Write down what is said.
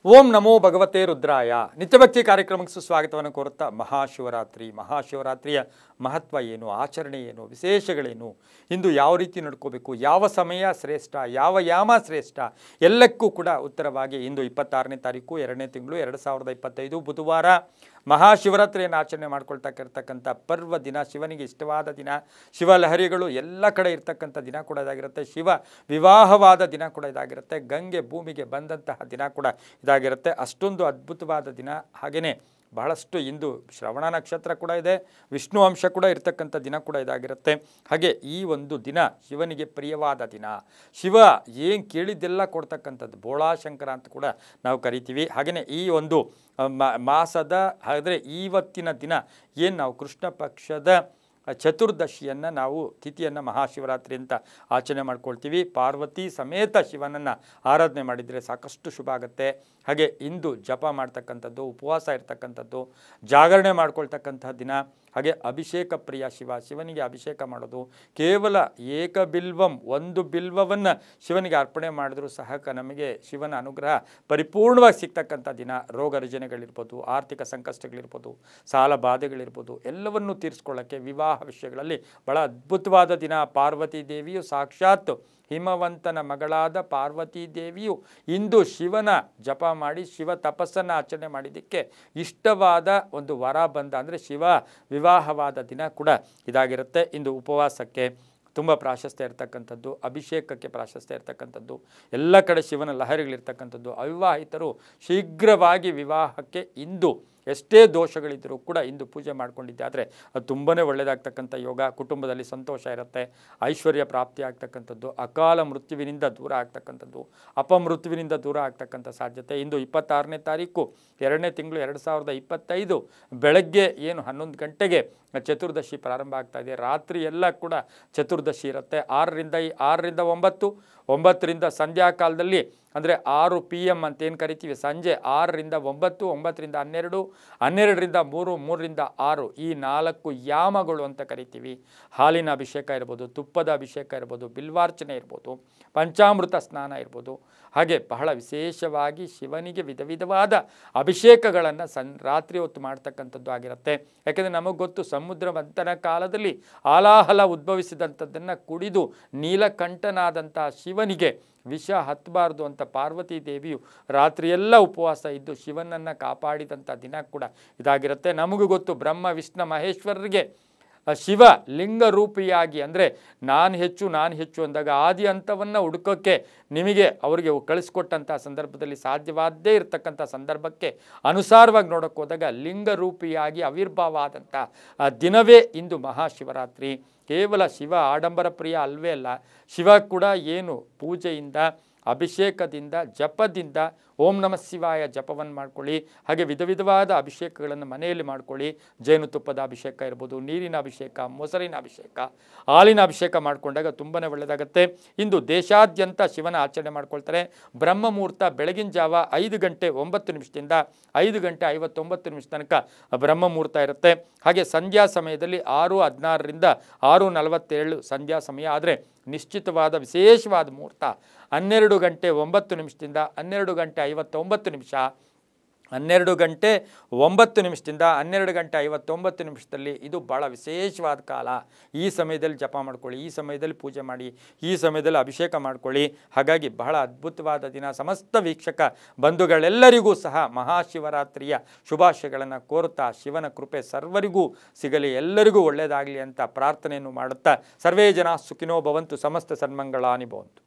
ಓಂ ನಮೋ ಭಗವತೆ ರುದ್ರಾಯ. ನಿತ್ಯಭಕ್ತಿ ಕಾರ್ಯಕ್ರಮಕ್ಕೆ ಸುಸ್ವಾಗತವನ್ನು ಕೋರುತ್ತಾ ಮಹಾಶಿವರಾತ್ರಿಯ ಮಹತ್ವ ಏನು, ಆಚರಣೆ ಏನು, ವಿಶೇಷಗಳೇನು, ಇಂದು ಯಾವ ರೀತಿ ನಡ್ಕೋಬೇಕು, ಯಾವ ಸಮಯ ಶ್ರೇಷ್ಠ, ಯಾವ ಯಾಮ ಶ್ರೇಷ್ಠ, ಎಲ್ಲಕ್ಕೂ ಕೂಡ ಉತ್ತರವಾಗಿ ಇಂದು 26ನೇ ತಾರೀಕು 2ನೇ ತಿಂಗಳು 2025 ಬುಧವಾರ ಮಹಾಶಿವರಾತ್ರಿಯನ್ನು ಆಚರಣೆ ಮಾಡ್ಕೊಳ್ತಕ್ಕಂಥ ಪರ್ವ ದಿನ, ಶಿವನಿಗೆ ಇಷ್ಟವಾದ ದಿನ, ಶಿವಲಹರಿಗಳು ಎಲ್ಲ ಕಡೆ ಇರ್ತಕ್ಕಂಥ ದಿನ ಕೂಡ ಇದಾಗಿರುತ್ತೆ. ಶಿವ ವಿವಾಹವಾದ ದಿನ ಕೂಡ ಇದಾಗಿರುತ್ತೆ. ಗಂಗೆ ಭೂಮಿಗೆ ಬಂದಂತಹ ದಿನ ಕೂಡ ಇದಾಗಿರುತ್ತೆ. ಅಷ್ಟೊಂದು ಅದ್ಭುತವಾದ ದಿನ. ಹಾಗೆಯೇ ಬಹಳಷ್ಟು ಇಂದು ಶ್ರವಣ ನಕ್ಷತ್ರ ಕೂಡ ಇದೆ, ವಿಷ್ಣು ಅಂಶ ಕೂಡ ಇರ್ತಕ್ಕಂಥ ದಿನ ಕೂಡ ಇದಾಗಿರುತ್ತೆ. ಹಾಗೆ ಈ ಒಂದು ದಿನ ಶಿವನಿಗೆ ಪ್ರಿಯವಾದ ದಿನ, ಶಿವ ಏನು ಕೇಳಿದ್ದೆಲ್ಲ ಕೊಡ್ತಕ್ಕಂಥದ್ದು, ಬೋಳಾಶಂಕರ ಅಂತ ಕೂಡ ನಾವು ಕರಿತೀವಿ. ಹಾಗೆಯೇ ಈ ಒಂದು ಮಾಸದ ಹಾಗಾದರೆ ಇವತ್ತಿನ ದಿನ ಏನು ನಾವು ಕೃಷ್ಣ ಪಕ್ಷದ ಚತುರ್ದಶಿಯನ್ನು ನಾವು ತಿಥಿಯನ್ನು ಮಹಾಶಿವರಾತ್ರಿ ಅಂತ ಆಚರಣೆ ಮಾಡ್ಕೊಳ್ತೀವಿ. ಪಾರ್ವತಿ ಸಮೇತ ಶಿವನನ್ನು ಆರಾಧನೆ ಮಾಡಿದರೆ ಸಾಕಷ್ಟು ಶುಭ ಆಗುತ್ತೆ. ಹಾಗೆ ಇಂದು ಜಪ ಮಾಡ್ತಕ್ಕಂಥದ್ದು, ಉಪವಾಸ ಇರ್ತಕ್ಕಂಥದ್ದು, ಜಾಗರಣೆ ಮಾಡ್ಕೊಳ್ತಕ್ಕಂಥ ದಿನ. ಹಾಗೆ ಅಭಿಷೇಕ ಪ್ರಿಯ ಶಿವನಿಗೆ ಅಭಿಷೇಕ ಮಾಡೋದು, ಕೇವಲ ಏಕಬಿಲ್ವಂ ಒಂದು ಬಿಲ್ವವನ್ನು ಶಿವನಿಗೆ ಅರ್ಪಣೆ ಮಾಡಿದ್ರೂ ಸಹ ನಮಗೆ ಶಿವನ ಅನುಗ್ರಹ ಪರಿಪೂರ್ಣವಾಗಿ ಸಿಗ್ತಕ್ಕಂಥ ದಿನ. ರೋಗ ರುಜಿನಗಳಿರ್ಬೋದು, ಆರ್ಥಿಕ ಸಂಕಷ್ಟಗಳಿರ್ಬೋದು, ಸಾಲ ಬಾಧೆಗಳಿರ್ಬೋದು, ಎಲ್ಲವನ್ನೂ ತೀರಿಸ್ಕೊಳ್ಳೋಕ್ಕೆ ವಿವಾಹ ವಿಷಯಗಳಲ್ಲಿ ಬಹಳ ಅದ್ಭುತವಾದ ದಿನ. ಪಾರ್ವತಿ ದೇವಿಯು ಸಾಕ್ಷಾತ್ ಹಿಮವಂತನ ಮಗಳಾದ ಪಾರ್ವತಿ ದೇವಿಯು ಇಂದು ಶಿವನ ಜಪ ಮಾಡಿ ಶಿವ ತಪಸ್ಸನ್ನು ಆಚರಣೆ ಮಾಡಿದ್ದಕ್ಕೆ ಇಷ್ಟವಾದ ಒಂದು ವರ ಬಂದ ಅಂದರೆ ಶಿವ ವಿವಾಹವಾದ ದಿನ ಕೂಡ ಇದಾಗಿರುತ್ತೆ. ಇಂದು ಉಪವಾಸಕ್ಕೆ ತುಂಬ ಪ್ರಾಶಸ್ತ್ಯ ಇರ್ತಕ್ಕಂಥದ್ದು, ಅಭಿಷೇಕಕ್ಕೆ ಪ್ರಾಶಸ್ತ್ಯ ಇರ್ತಕ್ಕಂಥದ್ದು, ಎಲ್ಲ ಕಡೆ ಶಿವನ ಲಹರಿಗಳಿರ್ತಕ್ಕಂಥದ್ದು. ಅವಿವಾಹಿತರು ಶೀಘ್ರವಾಗಿ ವಿವಾಹಕ್ಕೆ ಇಂದು ಎಷ್ಟೇ ದೋಷಗಳಿದ್ದರೂ ಕೂಡ ಇಂದು ಪೂಜೆ ಮಾಡ್ಕೊಂಡಿದ್ದೆ ಆದರೆ ಅದು ತುಂಬಾ ಒಳ್ಳೆಯದಾಗ್ತಕ್ಕಂಥ ಯೋಗ. ಕುಟುಂಬದಲ್ಲಿ ಸಂತೋಷ ಇರುತ್ತೆ, ಐಶ್ವರ್ಯ ಪ್ರಾಪ್ತಿ ಆಗ್ತಕ್ಕಂಥದ್ದು, ಅಕಾಲ ಮೃತ್ಯುವಿನಿಂದ ದೂರ ಆಗ್ತಕ್ಕಂಥದ್ದು, ಅಪಮೃತ್ಯುವಿನಿಂದ ದೂರ ಆಗ್ತಕ್ಕಂಥ ಸಾಧ್ಯತೆ. ಇಂದು 26ನೇ ತಾರೀಕು 2ನೇ ತಿಂಗಳು 2025 ಬೆಳಗ್ಗೆ ಏನು 11 ಗಂಟೆಗೆ ಚತುರ್ದಶಿ ಪ್ರಾರಂಭ ಆಗ್ತಾ ಇದೆ. ರಾತ್ರಿ ಎಲ್ಲ ಕೂಡ ಚತುರ್ದಶಿ ಇರುತ್ತೆ. 6ರಿಂದ 9, 9ರಿಂದ ಸಂಧ್ಯಾ ಕಾಲದಲ್ಲಿ ಅಂದರೆ 6 PM ಅಂತ ಏನು ಕರಿತೀವಿ, ಸಂಜೆ 6ರಿಂದ 9, 9ರಿಂದ 12, 12ರಿಂದ 3, 3ರಿಂದ 6 ಈ 4 ಯಾಮಗಳು ಅಂತ ಕರಿತೀವಿ. ಹಾಲಿನ ಅಭಿಷೇಕ ಇರ್ಬೋದು, ತುಪ್ಪದ ಅಭಿಷೇಕ ಇರ್ಬೋದು, ಬಿಲ್ವಾರ್ಚನೆ ಇರ್ಬೋದು, ಪಂಚಾಮೃತ ಸ್ನಾನ ಇರ್ಬೋದು. ಹಾಗೆ ಬಹಳ ವಿಶೇಷವಾಗಿ ಶಿವನಿಗೆ ವಿಧವಾದ ಅಭಿಷೇಕಗಳನ್ನು ರಾತ್ರಿ ಹೊತ್ತು ಮಾಡ್ತಕ್ಕಂಥದ್ದು ಆಗಿರುತ್ತೆ. ಯಾಕೆಂದರೆ ನಮಗೆ ಗೊತ್ತು, ಸಮುದ್ರ ಮಂಥನ ಕಾಲದಲ್ಲಿ ಆಲಾಹಲ ಉದ್ಭವಿಸಿದಂಥದ್ದನ್ನು ಕುಡಿದು ನೀಲಕಂಠನಾದಂಥ ಶಿವನಿಗೆ ವಿಷ ಹತ್ತಬಾರ್ದು ಅಂತ ಪಾರ್ವತಿ ದೇವಿಯು ರಾತ್ರಿಯೆಲ್ಲ ಉಪವಾಸ ಇದ್ದು ಶಿವನನ್ನು ಕಾಪಾಡಿದಂಥ ದಿನ ಕೂಡ ಇದಾಗಿರುತ್ತೆ. ನಮಗೂ ಗೊತ್ತು, ಬ್ರಹ್ಮ ವಿಷ್ಣು ಮಹೇಶ್ವರರಿಗೆ ಶಿವ ಲಿಂಗ ರೂಪಿಯಾಗಿ ಅಂದರೆ ನಾನು ಹೆಚ್ಚು ಅಂದಾಗ ಆದಿ ಹಂತವನ್ನು ಹುಡುಕೋಕ್ಕೆ ನಿಮಗೆ ಅವರಿಗೆ ಕಳಿಸ್ಕೊಟ್ಟಂಥ ಸಂದರ್ಭದಲ್ಲಿ ಸಾಧ್ಯವಾಗದೇ ಇರತಕ್ಕಂಥ ಸಂದರ್ಭಕ್ಕೆ ಅನುಸಾರವಾಗಿ ನೋಡೋಕ್ಕೆ ಹೋದಾಗ ಲಿಂಗ ರೂಪಿಯಾಗಿ ಆವಿರ್ಭಾವ ಆದಂಥ ದಿನವೇ ಇಂದು ಮಹಾಶಿವರಾತ್ರಿ. ಕೇವಲ ಶಿವ ಆಡಂಬರ ಪ್ರಿಯ ಅಲ್ವೇ ಅಲ್ಲ, ಶಿವ ಕೂಡ ಏನು ಪೂಜೆಯಿಂದ, ಅಭಿಷೇಕದಿಂದ, ಜಪದಿಂದ ಓಂ ನಮಃ ಶಿವಾಯ ಜಪವನ್ನು ಮಾಡ್ಕೊಳ್ಳಿ. ಹಾಗೆ ವಿಧವಾದ ಅಭಿಷೇಕಗಳನ್ನು ಮನೆಯಲ್ಲಿ ಮಾಡ್ಕೊಳ್ಳಿ. ಜೇನುತುಪ್ಪದ ಅಭಿಷೇಕ ಇರ್ಬೋದು, ನೀರಿನ ಅಭಿಷೇಕ, ಮೊಸರಿನ ಅಭಿಷೇಕ, ಹಾಲಿನ ಅಭಿಷೇಕ ಮಾಡಿಕೊಂಡಾಗ ತುಂಬಾ ಒಳ್ಳೆಯದಾಗುತ್ತೆ. ಇಂದು ದೇಶಾದ್ಯಂತ ಶಿವನ ಆಚರಣೆ ಮಾಡ್ಕೊಳ್ತಾರೆ. ಬ್ರಹ್ಮ ಮುಹೂರ್ತ ಬೆಳಗಿನ ಜಾವ 5 ಗಂಟೆ 9 ನಿಮಿಷದಿಂದ 5 ಗಂಟೆ 59 ನಿಮಿಷ ತನಕ ಬ್ರಹ್ಮ ಮುಹೂರ್ತ ಇರುತ್ತೆ. ಹಾಗೆ ಸಂಧ್ಯಾ ಸಮಯದಲ್ಲಿ 6:16ರಿಂದ 6:47 ಸಂಧ್ಯಾ ಸಮಯ. ಆದರೆ ನಿಶ್ಚಿತವಾದ ವಿಶೇಷವಾದ ಮುಹೂರ್ತ 12 ಗಂಟೆ 9 ನಿಮಿಷದಿಂದ 12 ಗಂಟೆ 59 ನಿಮಿಷ. 12 ಗಂಟೆ 9 ನಿಮಿಷದಿಂದ 12 ಗಂಟೆ 59 ನಿಮಿಷದಲ್ಲಿ ಇದು ಭಾಳ ವಿಶೇಷವಾದ ಕಾಲ. ಈ ಸಮಯದಲ್ಲಿ ಜಪ ಮಾಡ್ಕೊಳ್ಳಿ, ಈ ಸಮಯದಲ್ಲಿ ಪೂಜೆ ಮಾಡಿ, ಈ ಸಮಯದಲ್ಲಿ ಅಭಿಷೇಕ ಮಾಡ್ಕೊಳ್ಳಿ. ಹಾಗಾಗಿ ಬಹಳ ಅದ್ಭುತವಾದ ದಿನ. ಸಮಸ್ತ ವೀಕ್ಷಕ ಬಂಧುಗಳೆಲ್ಲರಿಗೂ ಸಹ ಮಹಾಶಿವರಾತ್ರಿಯ ಶುಭಾಶಯಗಳನ್ನು ಕೋರುತ್ತಾ ಶಿವನ ಕೃಪೆ ಸರ್ವರಿಗೂ ಸಿಗಲಿ, ಎಲ್ಲರಿಗೂ ಒಳ್ಳೆಯದಾಗಲಿ ಅಂತ ಪ್ರಾರ್ಥನೆಯನ್ನು ಮಾಡುತ್ತಾ ಸರ್ವೇ ಜನ ಸುಖಿನೋ ಭವಂತು, ಸಮಸ್ತ ಸನ್ಮಂಗಳಾನಿ ಭವಂತು.